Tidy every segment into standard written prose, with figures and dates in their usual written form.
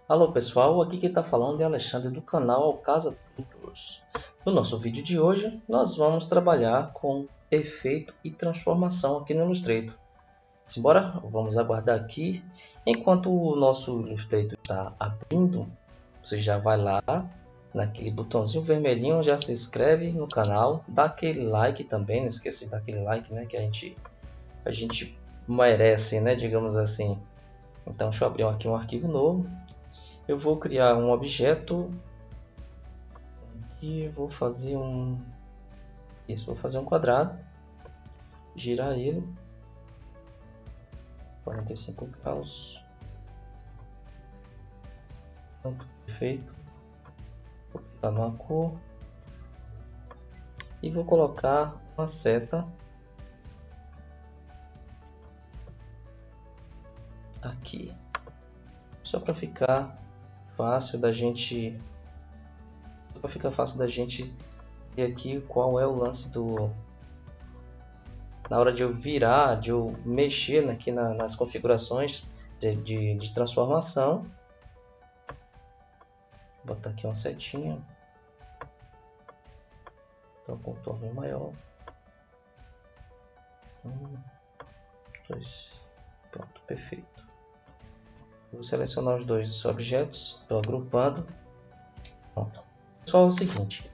Alô pessoal, aqui quem está falando é Alexandre do canal Casa Tutors. No nosso vídeo de hoje, nós vamos trabalhar com efeito e transformação aqui no Illustrator. Simbora, vamos aguardar aqui. Enquanto o nosso Illustrator está abrindo, você já vai lá naquele botãozinho vermelhinho, já se inscreve no canal, dá aquele like também, não esqueça de dar aquele like, né, que a gente merece, né, digamos assim. Então deixa eu abrir aqui um arquivo novo. Eu vou criar um objeto e vou fazer vou fazer um quadrado, girar ele 45 graus. Pronto, perfeito. Vou clicar numa cor e vou colocar uma seta aqui, só para ficar fácil da gente ver aqui qual é o lance na hora de eu virar, de eu mexer aqui nas configurações de transformação. Vou botar aqui uma setinha, então contorno maior, 2, pronto, perfeito. Vou selecionar os dois objetos, estou agrupando. Pronto. Pessoal, é o seguinte,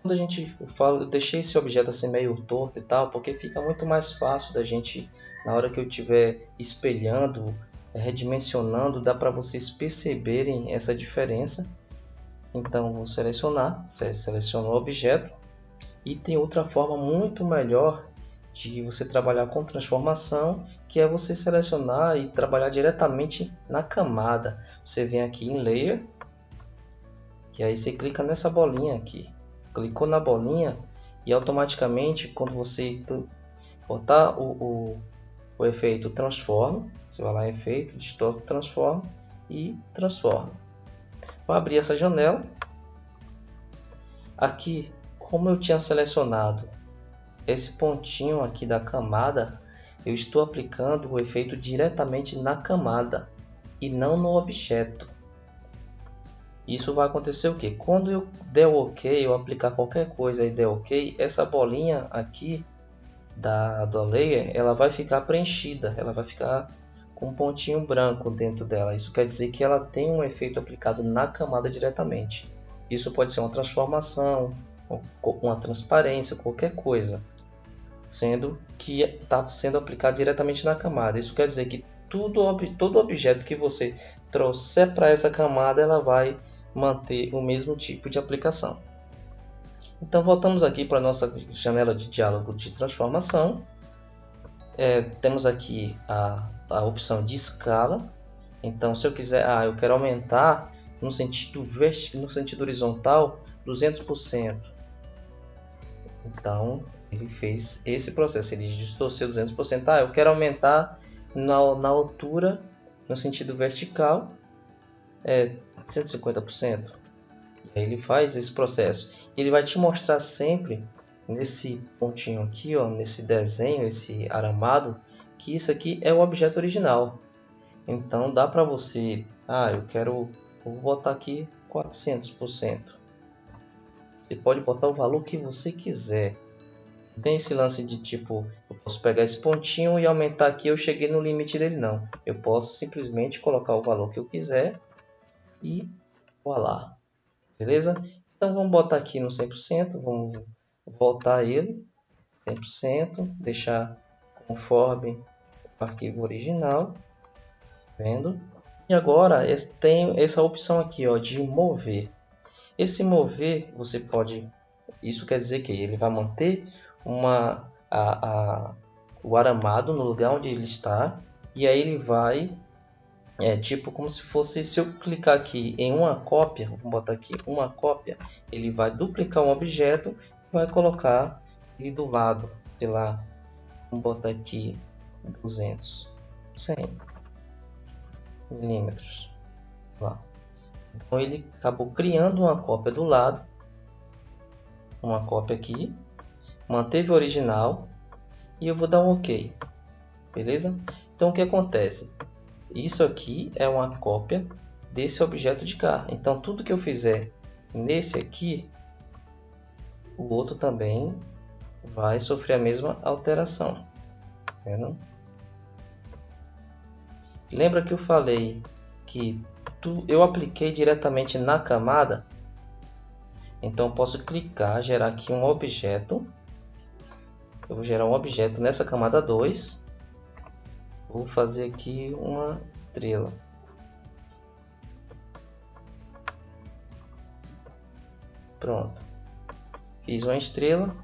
quando eu deixei esse objeto assim meio torto e tal, porque fica muito mais fácil da gente, na hora que eu estiver espelhando, redimensionando, dá para vocês perceberem essa diferença. Então vou selecionar, seleciono o objeto, e tem outra forma muito melhor de você trabalhar com transformação, que é você selecionar e trabalhar diretamente na camada. Você vem aqui em Layer, e aí você clica nessa bolinha aqui. Clicou na bolinha e automaticamente, quando você botar o efeito Transform, você vai lá em Efeito, Distort Transform e Transforma. Vou abrir essa janela. Aqui, como eu tinha selecionado esse pontinho aqui da camada, eu estou aplicando o efeito diretamente na camada e não no objeto. Isso vai acontecer o que? Quando eu der o OK, eu aplicar qualquer coisa e der OK, essa bolinha aqui da layer, ela vai ficar preenchida, ela vai ficar com um pontinho branco dentro dela. Isso quer dizer que ela tem um efeito aplicado na camada diretamente. Isso pode ser uma transformação, uma transparência, qualquer coisa, sendo que está sendo aplicado diretamente na camada. Isso quer dizer que todo objeto que você trouxer para essa camada, ela vai manter o mesmo tipo de aplicação. Então voltamos aqui para a nossa janela de diálogo de transformação. Temos aqui a opção de escala. Então se eu quiser, eu quero aumentar no sentido horizontal 200%. Então ele fez esse processo, ele distorceu 200%. Eu quero aumentar na altura no sentido vertical 150%. E aí ele faz esse processo. Ele vai te mostrar sempre nesse pontinho aqui, nesse desenho, esse aramado, que isso aqui é o objeto original. Então dá para você, eu vou botar aqui 400%. Você pode botar o valor que você quiser. Tem esse lance de tipo, eu posso pegar esse pontinho e aumentar aqui, eu cheguei no limite dele, não. Eu posso simplesmente colocar o valor que eu quiser e voilá. Beleza? Então vamos botar aqui no 100%, vamos voltar ele 100%, deixar conforme o arquivo original, vendo? E agora tem essa opção aqui, de mover. Esse mover você pode, isso quer dizer que ele vai manter o aramado no lugar onde ele está, e aí ele vai tipo como se fosse, se eu clicar aqui em uma cópia, vamos botar aqui uma cópia, ele vai duplicar um objeto e vai colocar ele do lado, sei lá, vamos botar aqui 200, 100 milímetros. Então ele acabou criando uma cópia do lado, uma cópia aqui, manteve o original e eu vou dar um OK, beleza? Então o que acontece? Isso aqui é uma cópia desse objeto de cá. Então tudo que eu fizer nesse aqui, o outro também vai sofrer a mesma alteração. Tá vendo? Lembra que eu falei que eu apliquei diretamente na camada? Então eu posso clicar, gerar aqui um objeto. Eu vou gerar um objeto nessa camada 2. Vou fazer aqui uma estrela. Pronto. Fiz uma estrela.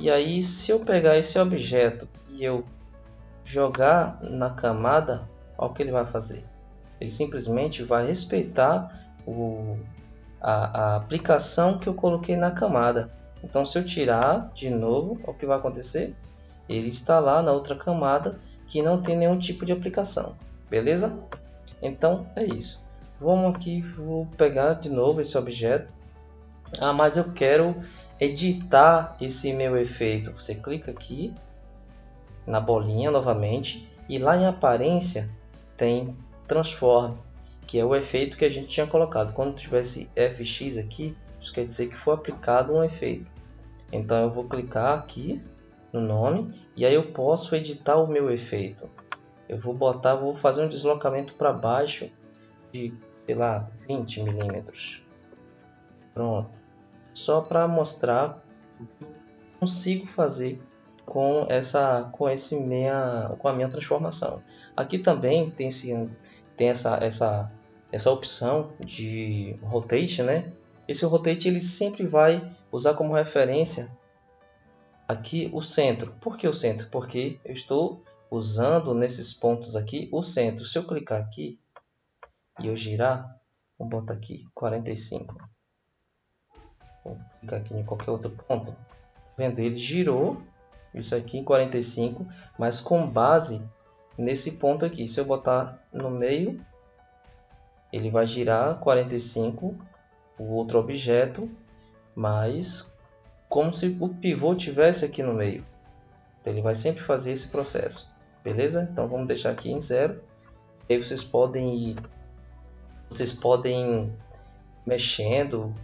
E aí, se eu pegar esse objeto e eu jogar na camada, olha o que ele vai fazer. Ele simplesmente vai respeitar a aplicação que eu coloquei na camada. Então, se eu tirar de novo, o que vai acontecer? Ele está lá na outra camada que não tem nenhum tipo de aplicação. Beleza? Então, é isso. Vamos aqui, vou pegar de novo esse objeto. Mas eu quero editar esse meu efeito. Você clica aqui na bolinha novamente e lá em aparência tem Transform, que é o efeito que a gente tinha colocado. Quando tivesse FX aqui, isso quer dizer que foi aplicado um efeito. Então eu vou clicar aqui no nome e aí eu posso editar o meu efeito. Eu vou fazer um deslocamento para baixo de, sei lá, 20 milímetros. Pronto. Só para mostrar o que eu consigo fazer com a minha transformação. Aqui também tem essa opção de rotate, né? Esse rotate ele sempre vai usar como referência aqui o centro. Por que o centro? Porque eu estou usando nesses pontos aqui o centro. Se eu clicar aqui e eu girar, vamos botar aqui 45. Vou clicar aqui em qualquer outro ponto. Tá vendo? Ele girou isso aqui em 45, mas com base nesse ponto aqui. Se eu botar no meio, ele vai girar 45, o outro objeto, mas como se o pivô tivesse aqui no meio. Então ele vai sempre fazer esse processo. Beleza? Então vamos deixar aqui em 0. Aí vocês podem mexendo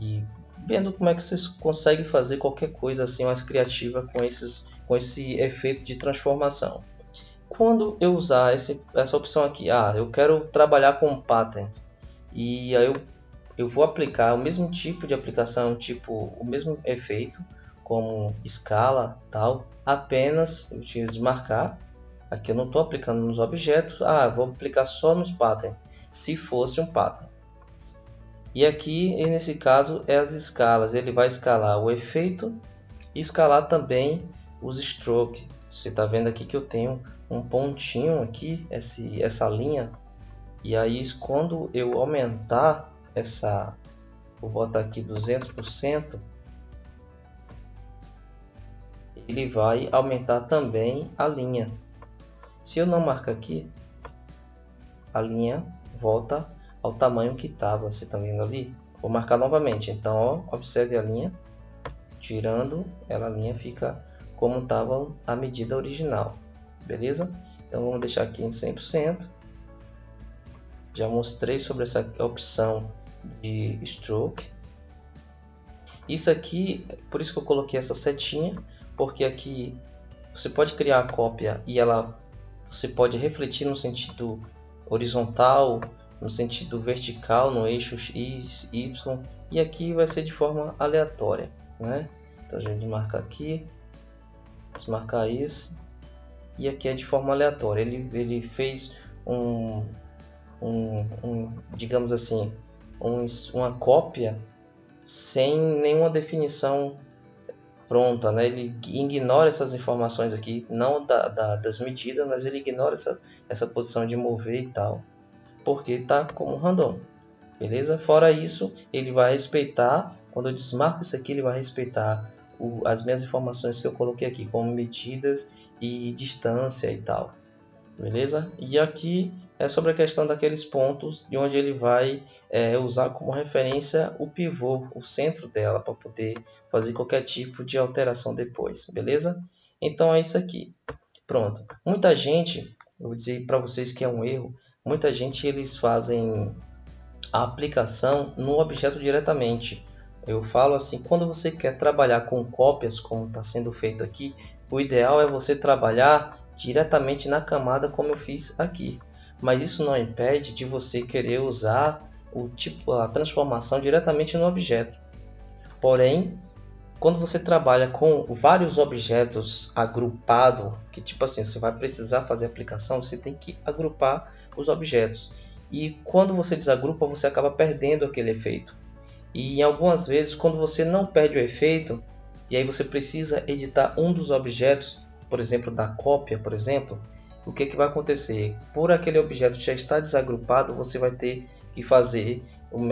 e vendo como é que vocês conseguem fazer qualquer coisa assim mais criativa com esse efeito de transformação. Quando eu usar essa opção aqui, eu quero trabalhar com patterns, e aí eu vou aplicar o mesmo tipo de aplicação, tipo o mesmo efeito, como escala, tal, apenas eu tinha que desmarcar. Aqui eu não estou aplicando nos objetos, vou aplicar só nos patterns, se fosse um pattern. E aqui, nesse caso, é as escalas. Ele vai escalar o efeito e escalar também os strokes. Você está vendo aqui que eu tenho um pontinho aqui, essa linha. E aí, quando eu aumentar vou botar aqui 200%, ele vai aumentar também a linha. Se eu não marcar aqui, a linha volta ao tamanho que estava, você está vendo ali? Vou marcar novamente, então observe a linha, tirando ela, a linha fica como estava a medida original, beleza? Então vamos deixar aqui em 100%, já mostrei sobre essa opção de stroke. Isso aqui, por isso que eu coloquei essa setinha, porque aqui você pode criar a cópia e você pode refletir no sentido horizontal, no sentido vertical, no eixo X, Y, e aqui vai ser de forma aleatória, né? Então a gente desmarca aqui, desmarcar isso, e aqui é de forma aleatória. Ele fez digamos assim, uma cópia sem nenhuma definição pronta, né? Ele ignora essas informações aqui, não das medidas, mas ele ignora essa posição de mover e tal, porque está como random, beleza? Fora isso, ele vai respeitar, quando eu desmarco isso aqui, ele vai respeitar as minhas informações que eu coloquei aqui, como medidas e distância e tal, beleza? E aqui é sobre a questão daqueles pontos de onde ele vai usar como referência o pivô, o centro dela, para poder fazer qualquer tipo de alteração depois, beleza? Então é isso aqui. Pronto. Muita gente, eu vou dizer para vocês que é um erro, muita gente eles fazem a aplicação no objeto diretamente. Eu falo assim, quando você quer trabalhar com cópias, como está sendo feito aqui, o ideal é você trabalhar diretamente na camada, como eu fiz aqui. Mas isso não impede de você querer usar a transformação diretamente no objeto. Porém, quando você trabalha com vários objetos agrupados, que tipo assim, você vai precisar fazer a aplicação, você tem que agrupar os objetos. E quando você desagrupa, você acaba perdendo aquele efeito. E em algumas vezes, quando você não perde o efeito, e aí você precisa editar um dos objetos, por exemplo, da cópia, por exemplo, o que vai acontecer? Por aquele objeto já estar desagrupado, você vai ter que fazer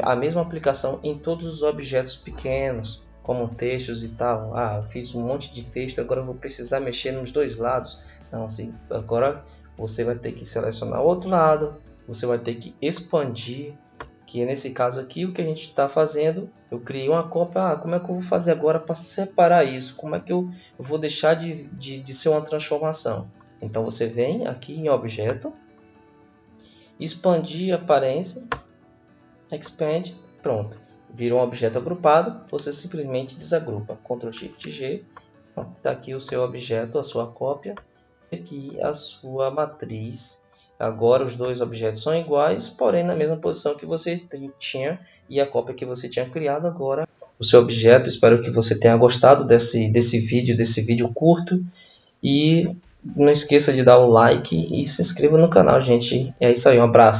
a mesma aplicação em todos os objetos pequenos, como textos e tal. Eu fiz um monte de texto, agora eu vou precisar mexer nos dois lados. Não, assim, agora você vai ter que selecionar o outro lado, você vai ter que expandir, que nesse caso aqui o que a gente está fazendo, eu criei uma cópia, como é que eu vou fazer agora para separar isso? Como é que eu vou deixar de ser uma transformação? Então você vem aqui em objeto, expandir aparência, expand, pronto. Virou um objeto agrupado, você simplesmente desagrupa. Ctrl Shift G, está aqui o seu objeto, a sua cópia, e aqui a sua matriz. Agora os dois objetos são iguais, porém na mesma posição que você tinha e a cópia que você tinha criado agora. O seu objeto, espero que você tenha gostado desse vídeo curto. E não esqueça de dar o like e se inscreva no canal, gente. É isso aí, um abraço.